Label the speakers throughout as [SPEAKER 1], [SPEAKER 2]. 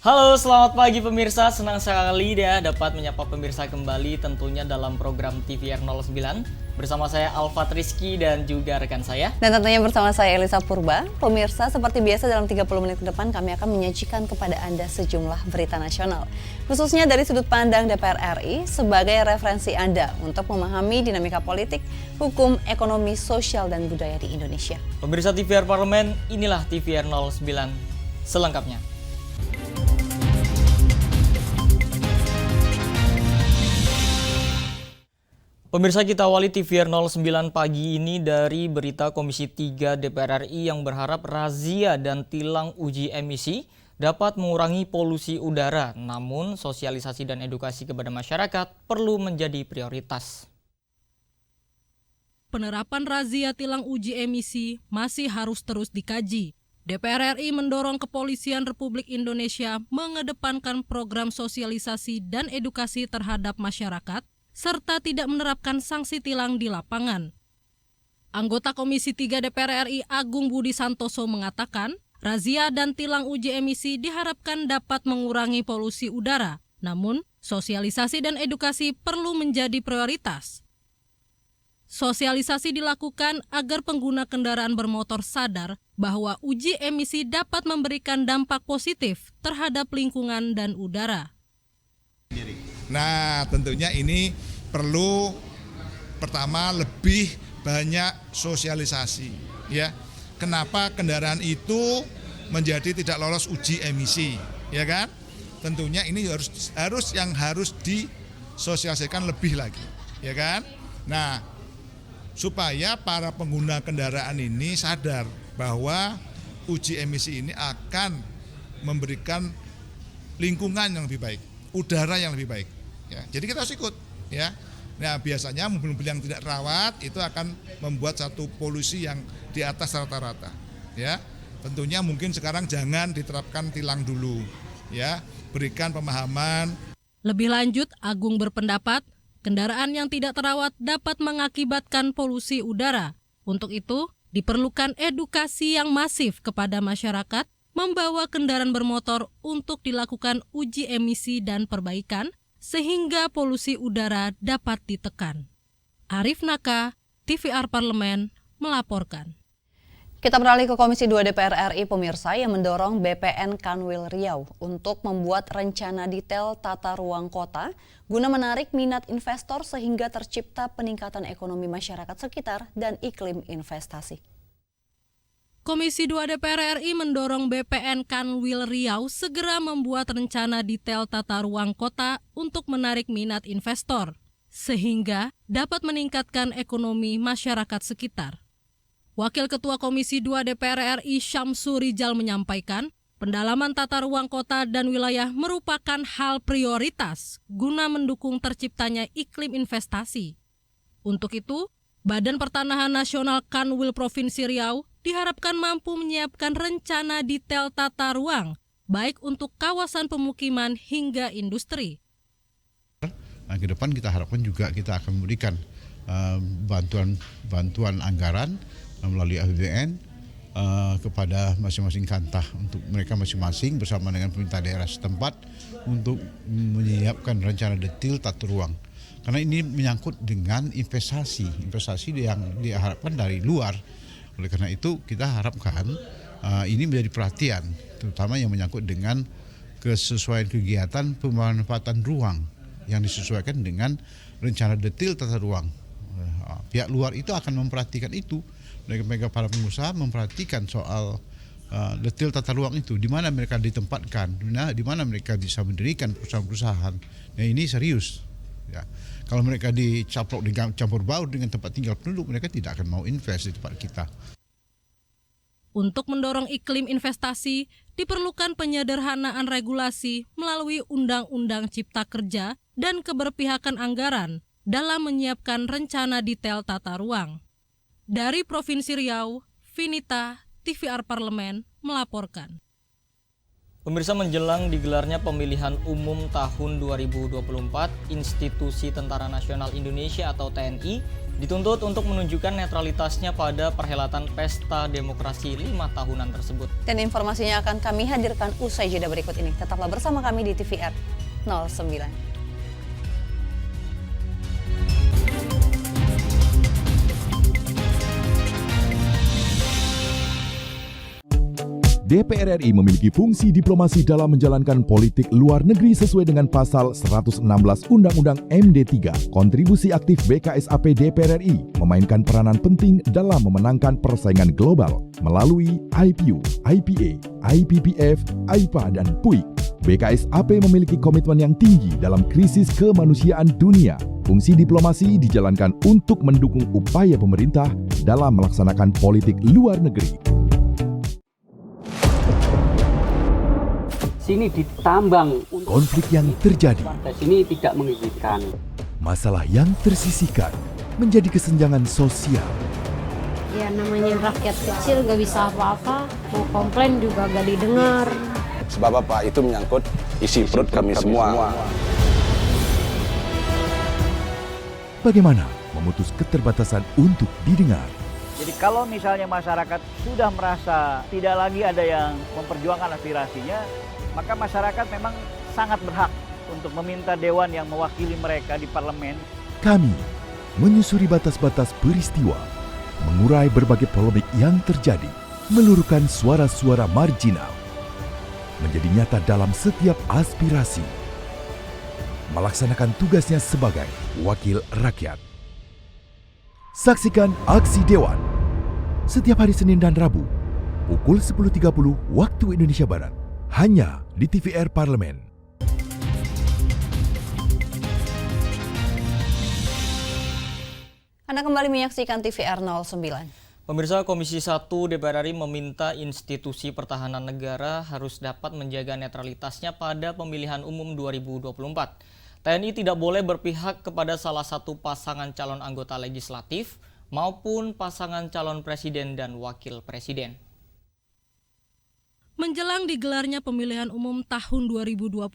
[SPEAKER 1] Halo, selamat pagi pemirsa. Senang sekali ya dapat menyapa pemirsa kembali tentunya dalam program TVR 09 bersama saya Alfat Rizky dan juga rekan saya.
[SPEAKER 2] Dan tentunya bersama saya Elisa Purba. Pemirsa, seperti biasa dalam 30 menit ke depan kami akan menyajikan kepada Anda sejumlah berita nasional. Khususnya dari sudut pandang DPR RI sebagai referensi Anda untuk memahami dinamika politik, hukum, ekonomi, sosial, dan budaya di Indonesia.
[SPEAKER 1] Pemirsa TVR Parlemen, inilah TVR 09 selengkapnya. Pemirsa, kita awali TVR 09 pagi ini dari berita Komisi 3 DPR RI yang berharap razia dan tilang uji emisi dapat mengurangi polusi udara. Namun, sosialisasi dan edukasi kepada masyarakat perlu menjadi prioritas.
[SPEAKER 3] Penerapan razia tilang uji emisi masih harus terus dikaji. DPR RI mendorong Kepolisian Republik Indonesia mengedepankan program sosialisasi dan edukasi terhadap masyarakat serta tidak menerapkan sanksi tilang di lapangan. Anggota Komisi 3 DPR RI Agung Budi Santoso mengatakan, razia dan tilang uji emisi diharapkan dapat mengurangi polusi udara. Namun, sosialisasi dan edukasi perlu menjadi prioritas. Sosialisasi dilakukan agar pengguna kendaraan bermotor sadar bahwa uji emisi dapat memberikan dampak positif terhadap lingkungan dan udara.
[SPEAKER 4] Nah, tentunya ini perlu pertama lebih banyak sosialisasi, ya. Kenapa kendaraan itu menjadi tidak lolos uji emisi, ya kan? Tentunya ini harus disosialisasikan lebih lagi, ya kan? Nah, supaya para pengguna kendaraan ini sadar bahwa uji emisi ini akan memberikan lingkungan yang lebih baik, udara yang lebih baik. Ya, jadi kita harus ikut, ya. Nah, biasanya mobil-mobil yang tidak rawat itu akan membuat satu polusi yang di atas rata-rata, ya. Tentunya mungkin sekarang jangan diterapkan tilang dulu, ya. Berikan pemahaman.
[SPEAKER 3] Lebih lanjut, Agung berpendapat kendaraan yang tidak terawat dapat mengakibatkan polusi udara. Untuk itu, diperlukan edukasi yang masif kepada masyarakat membawa kendaraan bermotor untuk dilakukan uji emisi dan perbaikan sehingga polusi udara dapat ditekan. Arif Naka, TVR Parlemen, melaporkan.
[SPEAKER 2] Kita beralih ke Komisi 2 DPR RI pemirsa yang mendorong BPN Kanwil Riau untuk membuat rencana detail tata ruang kota guna menarik minat investor sehingga tercipta peningkatan ekonomi masyarakat sekitar dan iklim investasi.
[SPEAKER 3] Komisi 2 DPR RI mendorong BPN Kanwil Riau segera membuat rencana detail tata ruang kota untuk menarik minat investor, sehingga dapat meningkatkan ekonomi masyarakat sekitar. Wakil Ketua Komisi 2 DPR RI Syamsu Rijal menyampaikan, pendalaman tata ruang kota dan wilayah merupakan hal prioritas guna mendukung terciptanya iklim investasi. Untuk itu, Badan Pertanahan Nasional Kanwil Provinsi Riau diharapkan mampu menyiapkan rencana detail tata ruang, baik untuk kawasan pemukiman hingga industri.
[SPEAKER 5] Nah, ke depan kita harapkan juga kita akan memberikan bantuan anggaran melalui APBN kepada masing-masing kantah untuk mereka masing-masing bersama dengan pemerintah daerah setempat untuk menyiapkan rencana detail tata ruang. Karena ini menyangkut dengan investasi yang diharapkan dari luar. Oleh karena itu kita harapkan ini menjadi perhatian, terutama yang menyangkut dengan kesesuaian kegiatan pemanfaatan ruang yang disesuaikan dengan rencana detail tata ruang. Pihak luar itu akan memperhatikan itu. Mereka para pengusaha memperhatikan soal detail tata ruang itu, di mana mereka ditempatkan, di mana mereka bisa mendirikan perusahaan-perusahaan. Nah, ini serius. Ya. Kalau mereka dicaplok dengan campur baur dengan tempat tinggal penduduk, mereka tidak akan mau invest di tempat kita.
[SPEAKER 3] Untuk mendorong iklim investasi, diperlukan penyederhanaan regulasi melalui Undang-Undang Cipta Kerja dan keberpihakan anggaran dalam menyiapkan rencana detail tata ruang. Dari Provinsi Riau, Vinita, TVR Parlemen, melaporkan.
[SPEAKER 1] Pemirsa, menjelang digelarnya pemilihan umum tahun 2024, Institusi Tentara Nasional Indonesia atau TNI dituntut untuk menunjukkan netralitasnya pada perhelatan Pesta Demokrasi 5 tahunan tersebut.
[SPEAKER 2] Dan informasinya akan kami hadirkan usai jeda berikut ini. Tetaplah bersama kami di TVR 09.
[SPEAKER 6] DPR RI memiliki fungsi diplomasi dalam menjalankan politik luar negeri sesuai dengan pasal 116 Undang-Undang MD3. Kontribusi aktif BKSAP DPR RI memainkan peranan penting dalam memenangkan persaingan global melalui IPU, IPA, IPPF, AIPA, dan PUIK. BKSAP memiliki komitmen yang tinggi dalam krisis kemanusiaan dunia. Fungsi diplomasi dijalankan untuk mendukung upaya pemerintah dalam melaksanakan politik luar negeri.
[SPEAKER 7] Sini ditambang
[SPEAKER 6] Konflik yang terjadi,
[SPEAKER 7] warga sini tidak mengizinkan.
[SPEAKER 6] masalah yang tersisihkan menjadi kesenjangan sosial.
[SPEAKER 8] Ya namanya rakyat kecil gak bisa apa-apa, mau komplain juga gak didengar.
[SPEAKER 9] Sebab apa? Itu menyangkut isi perut kami semua.
[SPEAKER 6] Bagaimana memutus keterbatasan untuk didengar?
[SPEAKER 10] Jadi kalau misalnya masyarakat sudah merasa tidak lagi ada yang memperjuangkan aspirasinya, maka masyarakat memang sangat berhak untuk meminta dewan yang mewakili mereka di parlemen.
[SPEAKER 6] Kami menyusuri batas-batas peristiwa, mengurai berbagai polemik yang terjadi, meluruhkan suara-suara marginal, menjadi nyata dalam setiap aspirasi, melaksanakan tugasnya sebagai wakil rakyat. Saksikan Aksi Dewan setiap hari Senin dan Rabu pukul 10.30 waktu Indonesia Barat hanya di TVR Parlemen.
[SPEAKER 2] Anda kembali menyaksikan TVR 09.
[SPEAKER 1] Pemirsa, Komisi 1 DPR RI meminta institusi pertahanan negara harus dapat menjaga netralitasnya pada pemilihan umum 2024. TNI tidak boleh berpihak kepada salah satu pasangan calon anggota legislatif maupun pasangan calon presiden dan wakil presiden.
[SPEAKER 3] Menjelang digelarnya pemilihan umum tahun 2024,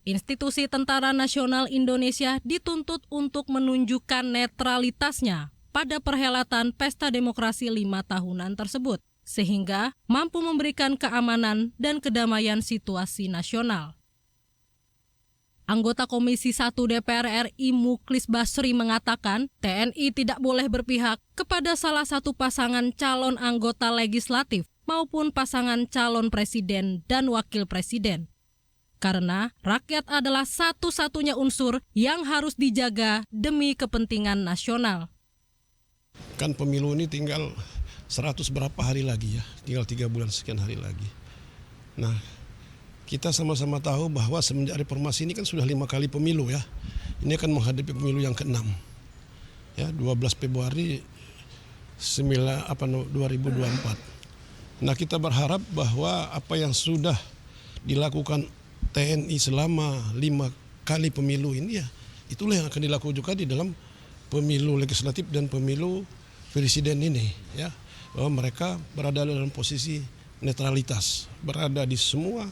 [SPEAKER 3] Institusi Tentara Nasional Indonesia dituntut untuk menunjukkan netralitasnya pada perhelatan Pesta Demokrasi 5 tahunan tersebut, sehingga mampu memberikan keamanan dan kedamaian situasi nasional. Anggota Komisi 1 DPR RI Muklis Basri mengatakan TNI tidak boleh berpihak kepada salah satu pasangan calon anggota legislatif maupun pasangan calon presiden dan wakil presiden. Karena rakyat adalah satu-satunya unsur yang harus dijaga demi kepentingan nasional.
[SPEAKER 11] Kan pemilu ini tinggal 100 berapa hari lagi ya, tinggal 3 bulan sekian hari lagi. Nah, kita sama-sama tahu bahwa semenjak reformasi ini kan sudah 5 kali pemilu ya. Ini akan menghadapi pemilu yang ke-6. Ya, 12 Februari 2024. Nah, kita berharap bahwa apa yang sudah dilakukan TNI selama 5 kali pemilu ini ya, itulah yang akan dilakukan juga di dalam pemilu legislatif dan pemilu presiden ini ya. Bahwa mereka berada dalam posisi netralitas, berada di semua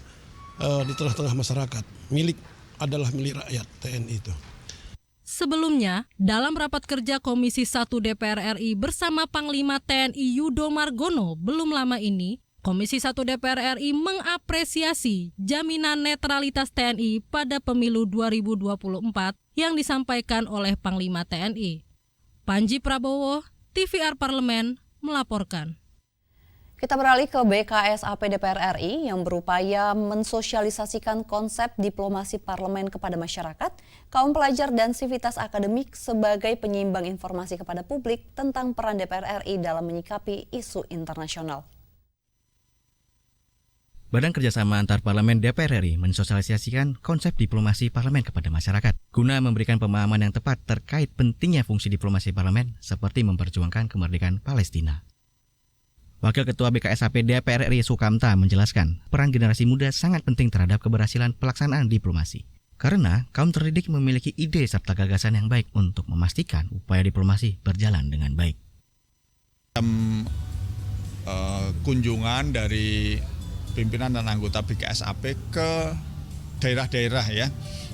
[SPEAKER 11] di tengah-tengah masyarakat. Adalah milik rakyat TNI itu.
[SPEAKER 3] Sebelumnya, dalam rapat kerja Komisi 1 DPR RI bersama Panglima TNI Yudo Margono belum lama ini, Komisi 1 DPR RI mengapresiasi jaminan netralitas TNI pada pemilu 2024 yang disampaikan oleh Panglima TNI. Panji Prabowo, TVR Parlemen, melaporkan.
[SPEAKER 2] Kita beralih ke BKSAP DPR RI yang berupaya mensosialisasikan konsep diplomasi parlemen kepada masyarakat, kaum pelajar dan sivitas akademik sebagai penyeimbang informasi kepada publik tentang peran DPR RI dalam menyikapi isu internasional.
[SPEAKER 12] Badan Kerjasama Antar Parlemen DPR RI mensosialisasikan konsep diplomasi parlemen kepada masyarakat guna memberikan pemahaman yang tepat terkait pentingnya fungsi diplomasi parlemen seperti memperjuangkan kemerdekaan Palestina. Wakil Ketua BKSAP DPR RI Sukamta menjelaskan, peran generasi muda sangat penting terhadap keberhasilan pelaksanaan diplomasi. Karena kaum terdidik memiliki ide serta gagasan yang baik untuk memastikan upaya diplomasi berjalan dengan baik.
[SPEAKER 13] Kunjungan dari pimpinan dan anggota BKSAP ke daerah-daerah ya.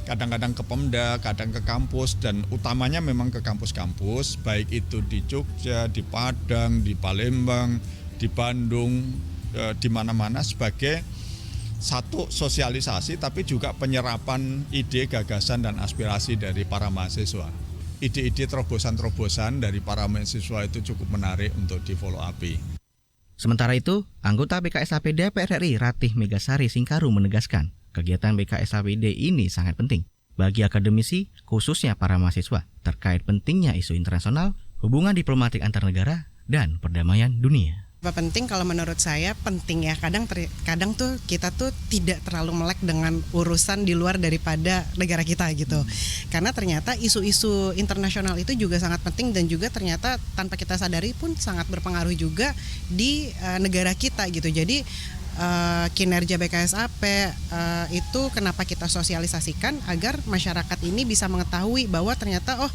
[SPEAKER 13] kadang-kadang ke Pemda, kadang ke kampus, dan utamanya memang ke kampus-kampus, baik itu di Jogja, di Padang, di Palembang, di Bandung, di mana-mana sebagai satu sosialisasi, tapi juga penyerapan ide, gagasan, dan aspirasi dari para mahasiswa. Ide-ide terobosan-terobosan dari para mahasiswa itu cukup menarik untuk di follow up.
[SPEAKER 12] Sementara itu, anggota BKSAP DPR RI Ratih Megasari Singkaru menegaskan, kegiatan BKSAPD ini sangat penting bagi akademisi, khususnya para mahasiswa, terkait pentingnya isu internasional, hubungan diplomatik antar negara, dan perdamaian dunia.
[SPEAKER 14] Penting kalau menurut saya penting ya, kadang tuh kita tuh tidak terlalu melek dengan urusan di luar daripada negara kita gitu. Karena ternyata isu-isu internasional itu juga sangat penting dan juga ternyata tanpa kita sadari pun sangat berpengaruh juga di negara kita gitu. Jadi kinerja BKSAP itu kenapa kita sosialisasikan agar masyarakat ini bisa mengetahui bahwa ternyata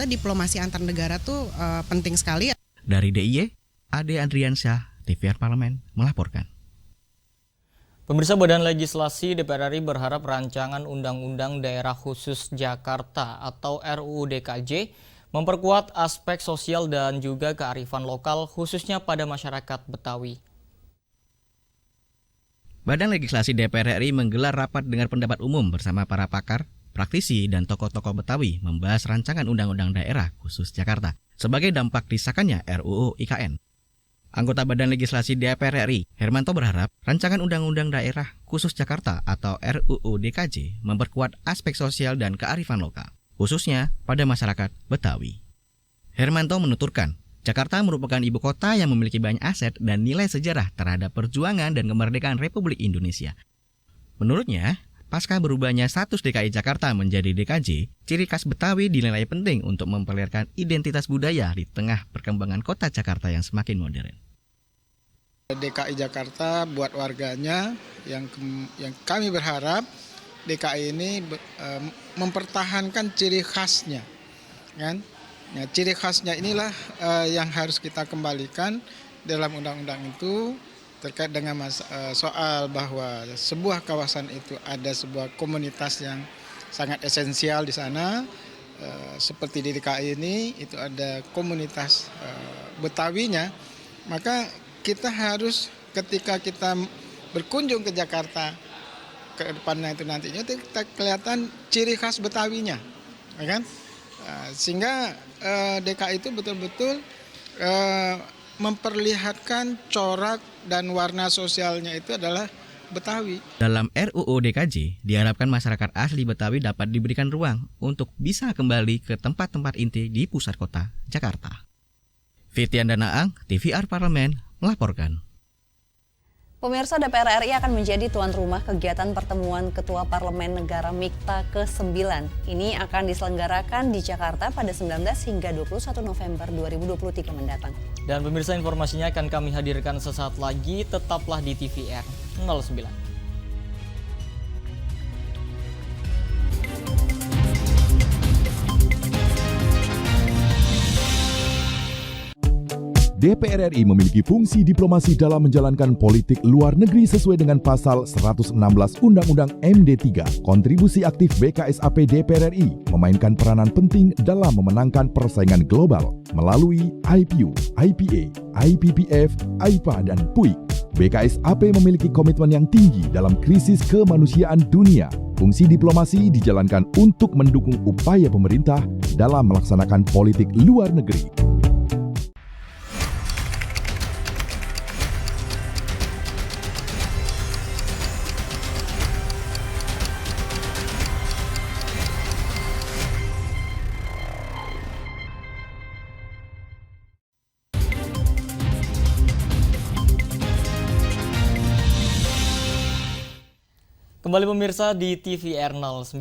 [SPEAKER 14] diplomasi antar negara tuh penting sekali.
[SPEAKER 12] Dari DIY, Ade Andriansyah, TVR Parlemen melaporkan.
[SPEAKER 1] Pemirsa, Badan Legislasi DPR RI berharap rancangan Undang-Undang Daerah Khusus Jakarta atau RUU DKJ memperkuat aspek sosial dan juga kearifan lokal khususnya pada masyarakat Betawi.
[SPEAKER 12] Badan Legislasi DPR RI menggelar rapat dengar pendapat umum bersama para pakar, praktisi, dan tokoh-tokoh Betawi membahas rancangan Undang-Undang Daerah Khusus Jakarta sebagai dampak disahkannya RUU IKN. Anggota Badan Legislasi DPR RI, Hermanto berharap rancangan Undang-Undang Daerah Khusus Jakarta atau RUU DKJ memperkuat aspek sosial dan kearifan lokal, khususnya pada masyarakat Betawi. Hermanto menuturkan, Jakarta merupakan ibu kota yang memiliki banyak aset dan nilai sejarah terhadap perjuangan dan kemerdekaan Republik Indonesia. Menurutnya, pasca berubahnya status DKI Jakarta menjadi DKJ, ciri khas Betawi dinilai penting untuk memperlihatkan identitas budaya di tengah perkembangan kota Jakarta yang semakin modern.
[SPEAKER 15] DKI Jakarta buat warganya yang kami berharap DKI ini mempertahankan ciri khasnya, kan? Nah, ciri khasnya inilah yang harus kita kembalikan dalam undang-undang itu terkait dengan soal bahwa sebuah kawasan itu ada sebuah komunitas yang sangat esensial di sana. Seperti di DKI ini itu ada komunitas Betawinya, maka kita harus ketika kita berkunjung ke Jakarta ke depannya itu nantinya kita kelihatan ciri khas Betawinya, ya kan? Sehingga DKI itu betul-betul memperlihatkan corak dan warna sosialnya itu adalah Betawi.
[SPEAKER 12] Dalam RUU DKJ, diharapkan masyarakat asli Betawi dapat diberikan ruang untuk bisa kembali ke tempat-tempat inti di pusat kota Jakarta. Fitian Danaang, TVR Parlemen melaporkan.
[SPEAKER 2] Pemirsa, DPR RI akan menjadi tuan rumah kegiatan pertemuan Ketua Parlemen Negara MIKTA ke-9. Ini akan diselenggarakan di Jakarta pada 19 hingga 21 November 2023 mendatang.
[SPEAKER 1] Dan pemirsa, informasinya akan kami hadirkan sesaat lagi, tetaplah di TVR 09.
[SPEAKER 6] DPR RI memiliki fungsi diplomasi dalam menjalankan politik luar negeri sesuai dengan pasal 116 Undang-Undang MD 3. Kontribusi aktif BKSAP DPR RI memainkan peranan penting dalam memenangkan persaingan global melalui IPU, IPA, IPPF, AIPA, dan PUIK. BKSAP memiliki komitmen yang tinggi dalam krisis kemanusiaan dunia. Fungsi diplomasi dijalankan untuk mendukung upaya pemerintah dalam melaksanakan politik luar negeri.
[SPEAKER 1] Kembali pemirsa di TVR 09.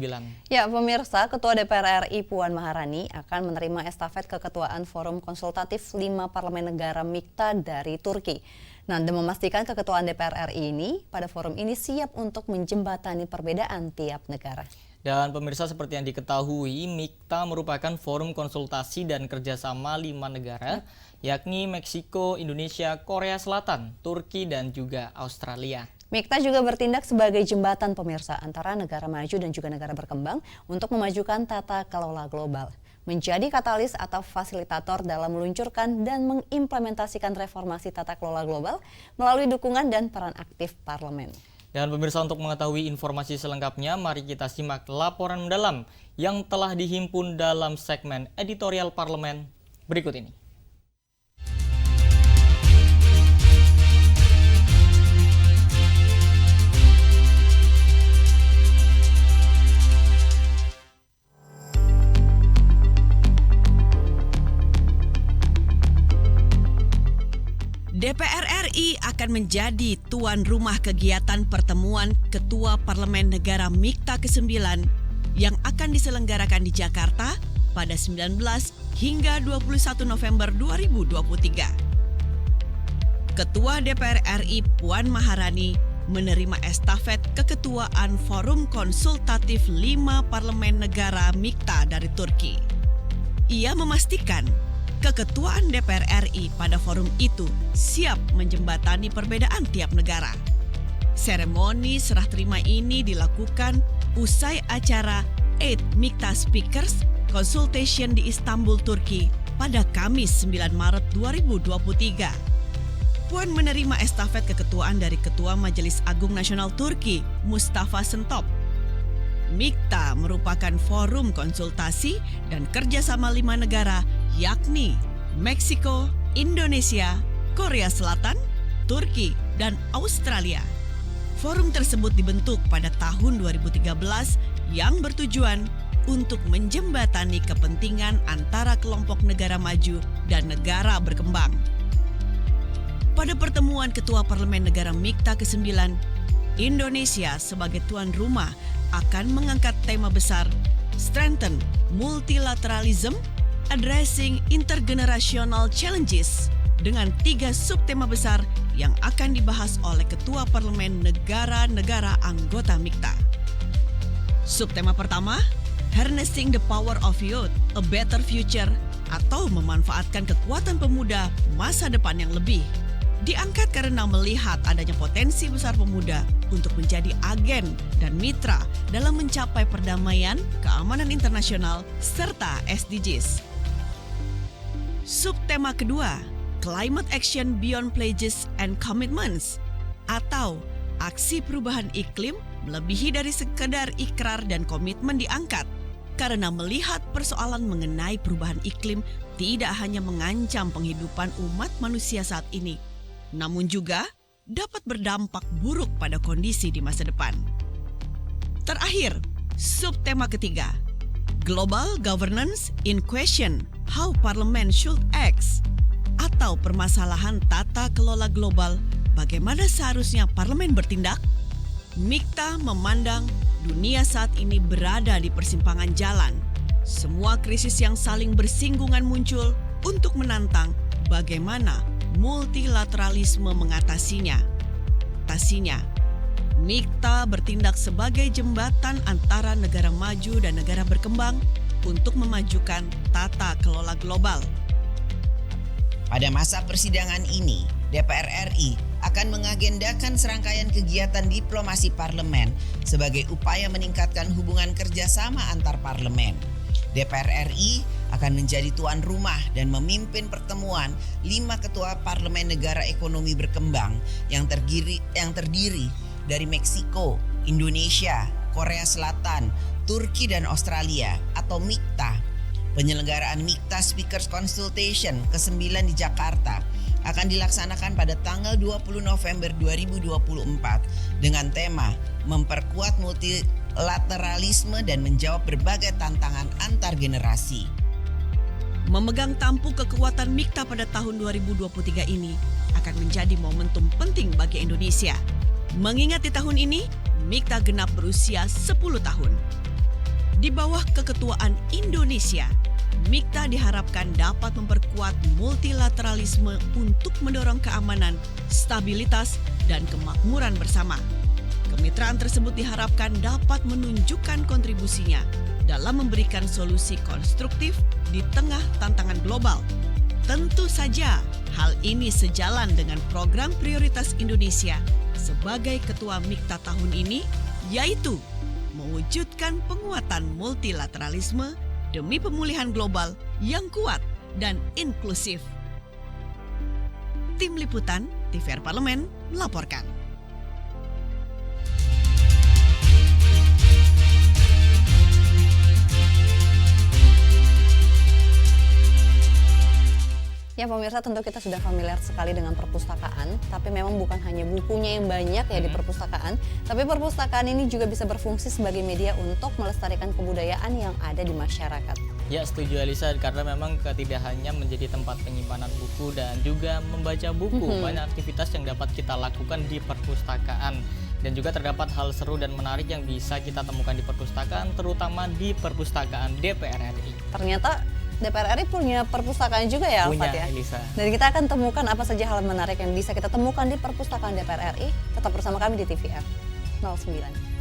[SPEAKER 2] Ya, pemirsa, Ketua DPR RI Puan Maharani akan menerima estafet keketuaan Forum Konsultatif 5 Parlemen Negara MIKTA dari Turki. Nanda memastikan keketuaan DPR RI ini pada forum ini siap untuk menjembatani perbedaan tiap negara.
[SPEAKER 1] Dan pemirsa, seperti yang diketahui, MIKTA merupakan forum konsultasi dan kerjasama 5 negara, yakni Meksiko, Indonesia, Korea Selatan, Turki, dan juga Australia.
[SPEAKER 2] MIKTA juga bertindak sebagai jembatan pemirsa antara negara maju dan juga negara berkembang untuk memajukan tata kelola global. Menjadi katalis atau fasilitator dalam meluncurkan dan mengimplementasikan reformasi tata kelola global melalui dukungan dan peran aktif parlemen.
[SPEAKER 1] Dan pemirsa, untuk mengetahui informasi selengkapnya, mari kita simak laporan mendalam yang telah dihimpun dalam segmen editorial parlemen berikut ini.
[SPEAKER 16] DPR RI akan menjadi tuan rumah kegiatan pertemuan Ketua Parlemen Negara MIKTA ke-9 yang akan diselenggarakan di Jakarta pada 19 hingga 21 November 2023. Ketua DPR RI Puan Maharani menerima estafet keketuaan Forum Konsultatif 5 Parlemen Negara MIKTA dari Turki. Ia memastikan keketuaan DPR RI pada forum itu siap menjembatani perbedaan tiap negara. Seremoni serah terima ini dilakukan usai acara 8 MIKTA Speakers Consultation di Istanbul, Turki pada Kamis 9 Maret 2023. Puan menerima estafet keketuaan dari Ketua Majelis Agung Nasional Turki, Mustafa Şentop. MIKTA merupakan forum konsultasi dan kerjasama 5 negara, yakni Meksiko, Indonesia, Korea Selatan, Turki, dan Australia. Forum tersebut dibentuk pada tahun 2013 yang bertujuan untuk menjembatani kepentingan antara kelompok negara maju dan negara berkembang. Pada pertemuan Ketua Parlemen Negara MIKTA ke-9, Indonesia sebagai tuan rumah akan mengangkat tema besar Strengthen Multilateralism, Addressing Intergenerational Challenges dengan 3 subtema besar yang akan dibahas oleh Ketua Parlemen negara-negara anggota MIKTA. Subtema pertama, Harnessing the Power of Youth, A Better Future, atau memanfaatkan kekuatan pemuda masa depan yang lebih. Diangkat karena melihat adanya potensi besar pemuda untuk menjadi agen dan mitra dalam mencapai perdamaian, keamanan internasional, serta SDGs. Subtema kedua, Climate Action Beyond Pledges and Commitments, atau aksi perubahan iklim melebihi dari sekedar ikrar dan komitmen diangkat, karena melihat persoalan mengenai perubahan iklim tidak hanya mengancam penghidupan umat manusia saat ini, namun juga dapat berdampak buruk pada kondisi di masa depan. Terakhir, subtema ketiga, Global Governance in Question, How Parliament Should Act, atau permasalahan tata kelola global, bagaimana seharusnya parlemen bertindak. MIKTA memandang dunia saat ini berada di persimpangan jalan. Semua krisis yang saling bersinggungan muncul untuk menantang bagaimana multilateralisme mengatasinya. MIKTA bertindak sebagai jembatan antara negara maju dan negara berkembang untuk memajukan tata kelola global.
[SPEAKER 17] Pada masa persidangan ini, DPR RI akan mengagendakan serangkaian kegiatan diplomasi parlemen sebagai upaya meningkatkan hubungan kerjasama antar parlemen. DPR RI akan menjadi tuan rumah dan memimpin pertemuan 5 ketua parlemen negara ekonomi berkembang yang terdiri dari Meksiko, Indonesia, Korea Selatan, Turki, dan Australia atau MIKTA. Penyelenggaraan MIKTA Speakers Consultation ke-9 di Jakarta akan dilaksanakan pada tanggal 20 November 2024 dengan tema memperkuat multilateralisme dan menjawab berbagai tantangan antar generasi.
[SPEAKER 16] Memegang tampuk kekuatan MIKTA pada tahun 2023 ini akan menjadi momentum penting bagi Indonesia. Mengingat di tahun ini, MIKTA genap berusia 10 tahun. Di bawah keketuaan Indonesia, MIKTA diharapkan dapat memperkuat multilateralisme untuk mendorong keamanan, stabilitas, dan kemakmuran bersama. Kemitraan tersebut diharapkan dapat menunjukkan kontribusinya dalam memberikan solusi konstruktif di tengah tantangan global. Tentu saja hal ini sejalan dengan program prioritas Indonesia sebagai Ketua MIKTA tahun ini, yaitu mewujudkan penguatan multilateralisme demi pemulihan global yang kuat dan inklusif. Tim Liputan TVR Parlemen melaporkan.
[SPEAKER 2] Ya pemirsa, tentu kita sudah familiar sekali dengan perpustakaan, tapi memang bukan hanya bukunya yang banyak ya di perpustakaan, tapi perpustakaan ini juga bisa berfungsi sebagai media untuk melestarikan kebudayaan yang ada di masyarakat.
[SPEAKER 1] Ya, setuju Elisa, karena memang tidak hanya menjadi tempat penyimpanan buku dan juga membaca buku, banyak aktivitas yang dapat kita lakukan di perpustakaan. Dan juga terdapat hal seru dan menarik yang bisa kita temukan di perpustakaan, terutama di perpustakaan DPR RI.
[SPEAKER 2] Ternyata DPR RI punya perpustakaan juga ya, Alfat ya?
[SPEAKER 1] Elisa.
[SPEAKER 2] Dan kita akan temukan apa saja hal menarik yang bisa kita temukan di perpustakaan DPR RI. Tetap bersama kami di TVR 09.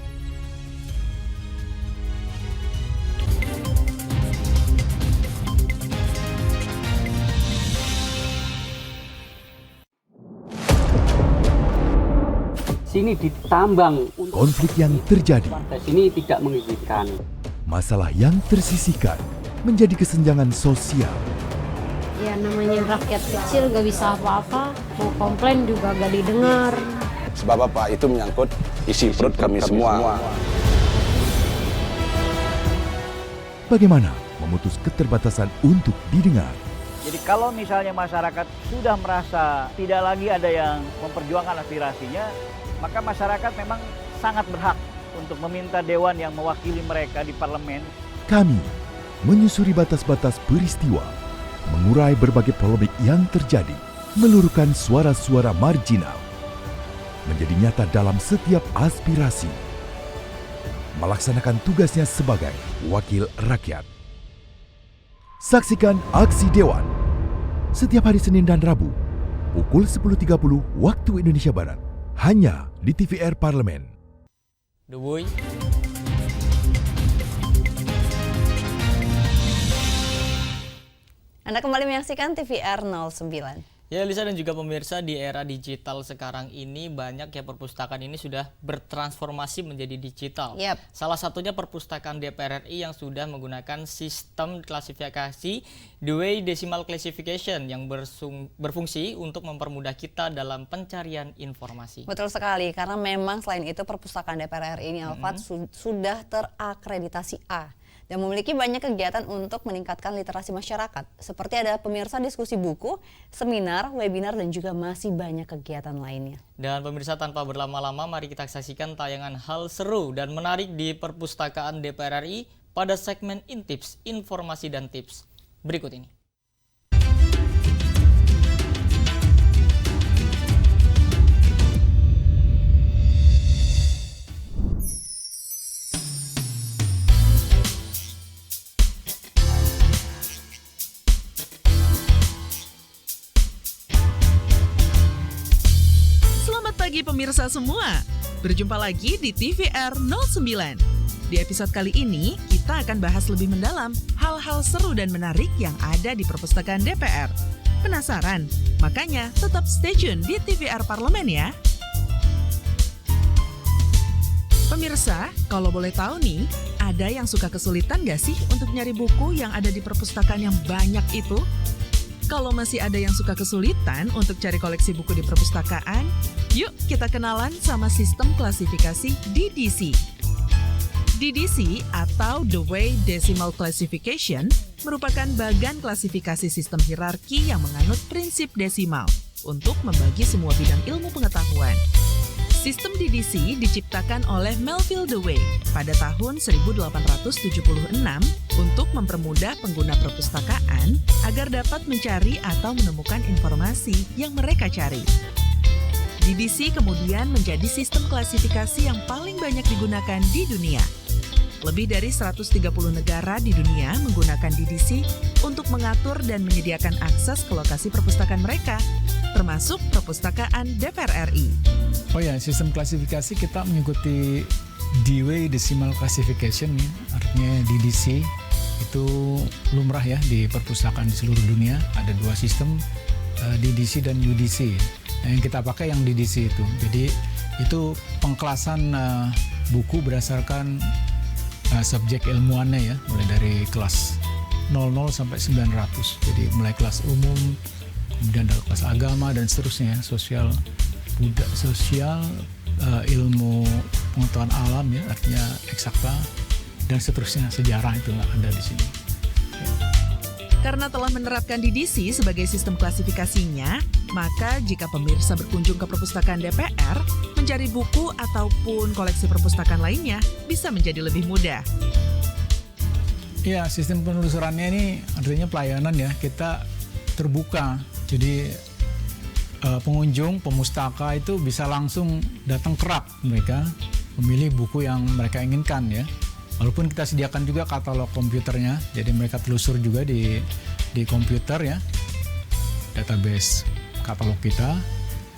[SPEAKER 7] Sini ditambang.
[SPEAKER 6] Konflik yang terjadi,
[SPEAKER 7] Warga sini tidak mengizinkan.
[SPEAKER 6] masalah yang tersisihkan menjadi kesenjangan sosial.
[SPEAKER 8] Ya namanya rakyat kecil gak bisa apa-apa, mau komplain juga gak didengar.
[SPEAKER 9] Sebab apa? Itu menyangkut isi perut kami semua.
[SPEAKER 6] Bagaimana memutus keterbatasan untuk didengar?
[SPEAKER 10] Jadi kalau misalnya masyarakat sudah merasa tidak lagi ada yang memperjuangkan aspirasinya, maka masyarakat memang sangat berhak untuk meminta dewan yang mewakili mereka di parlemen.
[SPEAKER 6] Kami menyusuri batas-batas peristiwa, mengurai berbagai polemik yang terjadi, meluruhkan suara-suara marginal, menjadi nyata dalam setiap aspirasi, melaksanakan tugasnya sebagai wakil rakyat. Saksikan Aksi Dewan setiap hari Senin dan Rabu pukul 10.30 waktu Indonesia Barat, hanya di TVR Parlemen.
[SPEAKER 1] The Boy.
[SPEAKER 2] Anda kembali menyaksikan TVR 09.
[SPEAKER 1] Ya Elisa dan juga pemirsa, di era digital sekarang ini banyak ya perpustakaan ini sudah bertransformasi menjadi digital.
[SPEAKER 2] Yep.
[SPEAKER 1] Salah satunya perpustakaan DPR RI yang sudah menggunakan sistem klasifikasi Dewey Decimal Classification yang berfungsi untuk mempermudah kita dalam pencarian informasi.
[SPEAKER 2] Betul sekali, karena memang selain itu perpustakaan DPR RI ini Alfat sudah terakreditasi A dan memiliki banyak kegiatan untuk meningkatkan literasi masyarakat. Seperti ada pemirsa diskusi buku, seminar, webinar, dan juga masih banyak kegiatan lainnya.
[SPEAKER 1] Dan pemirsa, tanpa berlama-lama, mari kita saksikan tayangan hal seru dan menarik di perpustakaan DPR RI pada segmen Intips, Informasi dan Tips. Berikut ini.
[SPEAKER 16] Pagi pemirsa semua, berjumpa lagi di TVR 09. Di episode kali ini, kita akan bahas lebih mendalam hal-hal seru dan menarik yang ada di perpustakaan DPR. Penasaran? Makanya tetap stay tune di TVR Parlemen ya. Pemirsa, kalau boleh tahu nih, ada yang suka kesulitan gak sih untuk nyari buku yang ada di perpustakaan yang banyak itu? Kalau masih ada yang suka kesulitan untuk cari koleksi buku di perpustakaan, yuk kita kenalan sama sistem klasifikasi DDC. DDC atau Dewey Decimal Classification merupakan bagan klasifikasi sistem hierarki yang menganut prinsip desimal untuk membagi semua bidang ilmu pengetahuan. Sistem DDC diciptakan oleh Melville Dewey pada tahun 1876 untuk mempermudah pengguna perpustakaan agar dapat mencari atau menemukan informasi yang mereka cari. DDC kemudian menjadi sistem klasifikasi yang paling banyak digunakan di dunia. Lebih dari 130 negara di dunia menggunakan DDC untuk mengatur dan menyediakan akses ke lokasi perpustakaan mereka, termasuk perpustakaan DPR RI.
[SPEAKER 18] Oh ya, sistem klasifikasi kita mengikuti Dewey Decimal Classification, ya, artinya DDC. Itu lumrah ya di perpustakaan di seluruh dunia. Ada dua sistem, DDC dan UDC. Nah, yang kita pakai yang DDC itu. Jadi itu pengkelasan buku berdasarkan subjek ilmuannya ya, mulai dari kelas 00 sampai 900. Jadi mulai kelas umum, kemudian ada kelas agama dan seterusnya, sosial, ilmu pengetahuan alam ya, artinya eksakta dan seterusnya, sejarah itu ada di sini.
[SPEAKER 19] Karena telah menerapkan DDC sebagai sistem klasifikasinya, maka jika pemirsa berkunjung ke perpustakaan DPR, mencari buku ataupun koleksi perpustakaan lainnya bisa menjadi lebih mudah.
[SPEAKER 18] Ya, sistem penelusurannya ini artinya pelayanan ya, kita terbuka. Jadi pengunjung, pemustaka itu bisa langsung datang ke rak mereka, memilih buku yang mereka inginkan ya. Walaupun kita sediakan juga katalog komputernya, jadi mereka telusur juga di komputer ya, database katalog kita.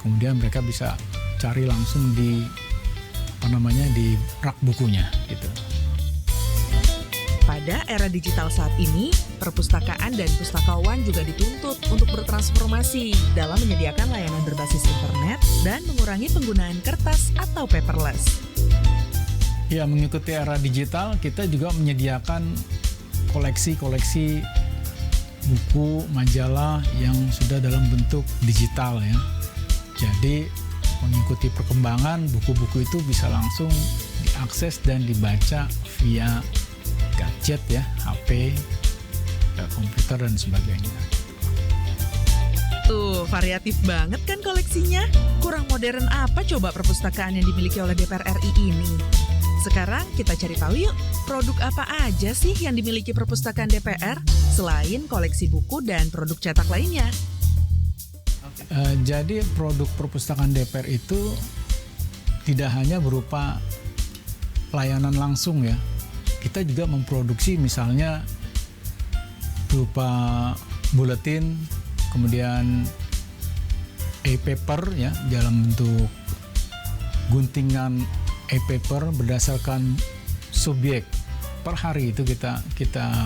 [SPEAKER 18] Kemudian mereka bisa cari langsung di di rak bukunya gitu.
[SPEAKER 19] Pada era digital saat ini, perpustakaan dan pustakawan juga dituntut untuk bertransformasi dalam menyediakan layanan berbasis internet dan mengurangi penggunaan kertas atau paperless.
[SPEAKER 18] Ya, mengikuti era digital, kita juga menyediakan koleksi-koleksi buku, majalah yang sudah dalam bentuk digital ya. Jadi, mengikuti perkembangan, buku-buku itu bisa langsung diakses dan dibaca via gadget ya, HP, komputer dan sebagainya.
[SPEAKER 19] Tuh, variatif banget kan koleksinya? Kurang modern apa coba perpustakaan yang dimiliki oleh DPR RI ini? Sekarang kita cari tahu yuk, produk apa aja sih yang dimiliki perpustakaan DPR selain koleksi buku dan produk cetak lainnya?
[SPEAKER 18] Jadi produk perpustakaan DPR itu tidak hanya berupa layanan langsung ya. Kita juga memproduksi misalnya berupa buletin, kemudian e-paper ya, dalam bentuk guntingan e-paper berdasarkan subjek. Per hari itu kita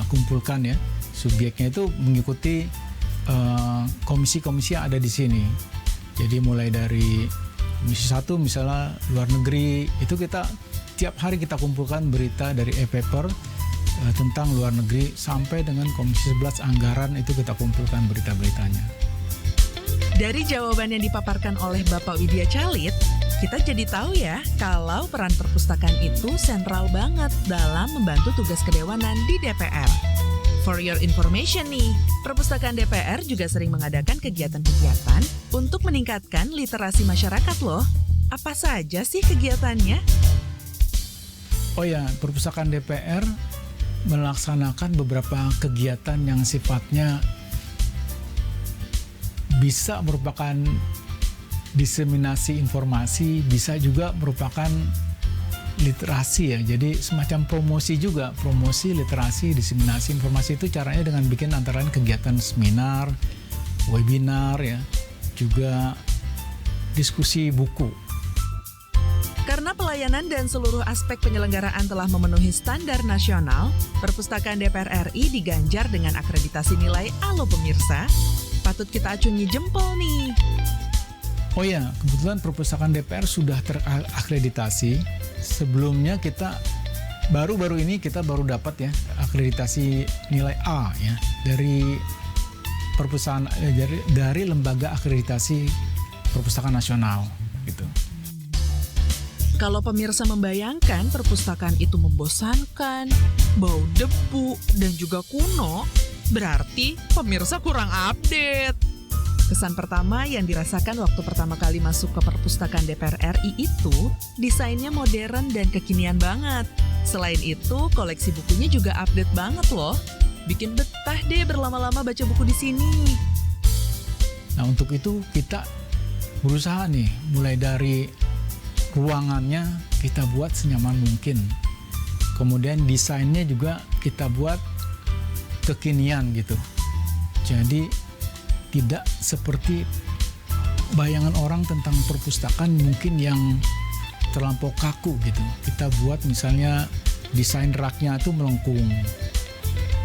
[SPEAKER 18] kumpulkan ya. Subjeknya itu mengikuti komisi-komisi yang ada di sini. Jadi mulai dari komisi 1 misalnya luar negeri, itu kita tiap hari kita kumpulkan berita dari e-paper tentang luar negeri, sampai dengan komisi 11 anggaran itu kita kumpulkan berita-beritanya.
[SPEAKER 19] Dari jawaban yang dipaparkan oleh Bapak Widya Calit, kita jadi tahu ya kalau peran perpustakaan itu sentral banget dalam membantu tugas kedewanan di DPR. For your information nih, perpustakaan DPR juga sering mengadakan kegiatan-kegiatan untuk meningkatkan literasi masyarakat loh. Apa saja sih kegiatannya?
[SPEAKER 18] Oh ya, perpustakaan DPR melaksanakan beberapa kegiatan yang sifatnya bisa merupakan diseminasi informasi, bisa juga merupakan literasi ya. Jadi semacam promosi juga, promosi literasi, diseminasi informasi itu caranya dengan bikin antara kegiatan seminar, webinar ya, juga diskusi buku.
[SPEAKER 19] Karena pelayanan dan seluruh aspek penyelenggaraan telah memenuhi standar nasional, perpustakaan DPR RI diganjar dengan akreditasi nilai A loh pemirsa. Patut kita acungi jempol nih.
[SPEAKER 18] Oh ya, kebetulan perpustakaan DPR sudah terakreditasi. Sebelumnya kita baru-baru ini kita baru dapat ya akreditasi nilai A ya dari perpustakaan dari lembaga akreditasi perpustakaan nasional gitu.
[SPEAKER 19] Kalau pemirsa membayangkan perpustakaan itu membosankan, bau debu, dan juga kuno, berarti pemirsa kurang update. Kesan pertama yang dirasakan waktu pertama kali masuk ke perpustakaan DPR RI itu desainnya modern dan kekinian banget. Selain itu, koleksi bukunya juga update banget loh. Bikin betah deh berlama-lama baca buku di sini.
[SPEAKER 18] Nah, untuk itu kita berusaha nih, mulai dari ruangannya kita buat senyaman mungkin. Kemudian desainnya juga kita buat kekinian gitu. Jadi tidak seperti bayangan orang tentang perpustakaan mungkin yang terlampau kaku gitu. Kita buat misalnya desain raknya itu melengkung.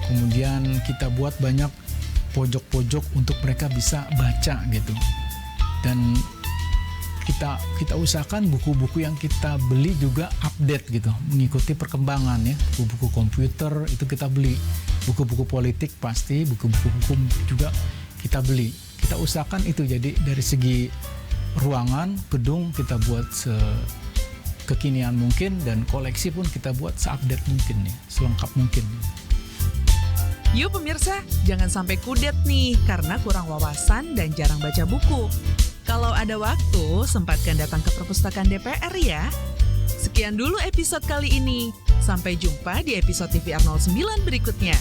[SPEAKER 18] Kemudian kita buat banyak pojok-pojok untuk mereka bisa baca gitu. Dan kita usahakan buku-buku yang kita beli juga update gitu, mengikuti perkembangan ya. Buku-buku komputer itu kita beli, buku-buku politik pasti, buku-buku hukum juga kita beli. Kita usahakan itu, jadi dari segi ruangan, gedung kita buat kekinian mungkin, dan koleksi pun kita buat seupdate mungkin nih, selengkap mungkin.
[SPEAKER 19] Yuk pemirsa, jangan sampai kudet nih karena kurang wawasan dan jarang baca buku. Kalau ada waktu, sempatkan datang ke perpustakaan DPR ya. Sekian dulu episode kali ini. Sampai jumpa di episode TVR 09 berikutnya.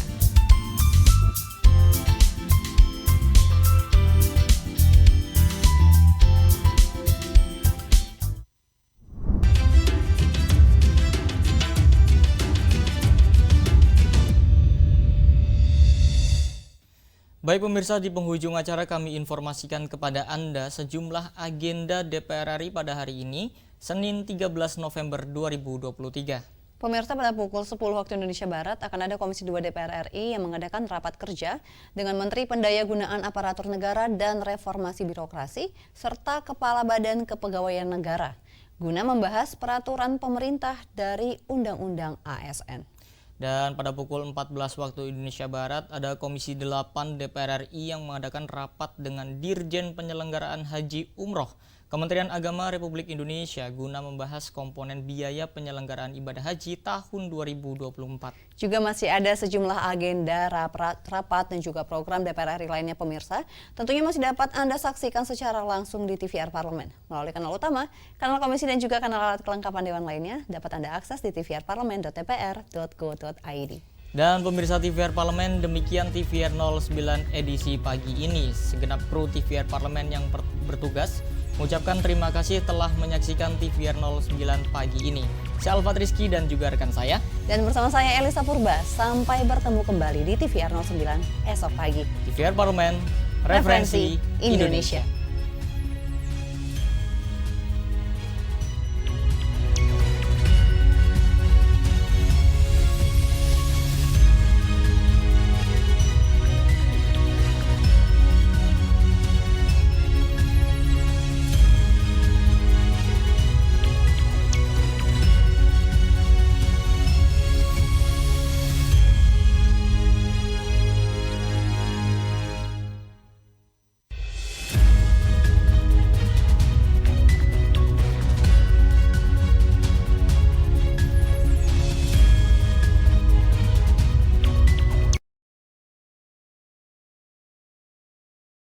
[SPEAKER 1] Baik pemirsa, di penghujung acara kami informasikan kepada Anda sejumlah agenda DPR RI pada hari ini, Senin 13 November 2023.
[SPEAKER 2] Pemirsa, pada pukul 10 waktu Indonesia Barat akan ada Komisi 2 DPR RI yang mengadakan rapat kerja dengan Menteri Pendayagunaan Aparatur Negara dan Reformasi Birokrasi serta Kepala Badan Kepegawaian Negara guna membahas peraturan pemerintah dari Undang-Undang ASN.
[SPEAKER 1] Dan pada pukul 14 waktu Indonesia Barat ada Komisi 8 DPR RI yang mengadakan rapat dengan Dirjen Penyelenggaraan Haji Umroh Kementerian Agama Republik Indonesia guna membahas komponen biaya penyelenggaraan ibadah haji tahun 2024.
[SPEAKER 2] Juga masih ada sejumlah agenda rapat dan juga program DPR RI lainnya pemirsa. Tentunya masih dapat Anda saksikan secara langsung di TVR Parlemen. Melalui kanal utama, kanal komisi dan juga kanal alat kelengkapan Dewan lainnya dapat Anda akses di tvrparlemen.dpr.go.id.
[SPEAKER 1] Dan pemirsa TVR Parlemen, demikian TVR 09 edisi pagi ini. Segenap kru TVR Parlemen yang bertugas mengucapkan terima kasih telah menyaksikan TVR 09 pagi ini. Saya Alfat Rizky dan juga rekan saya.
[SPEAKER 2] Dan bersama saya Elisa Purba, sampai bertemu kembali di TVR 09 esok pagi.
[SPEAKER 1] TVR Parlemen, referensi Indonesia.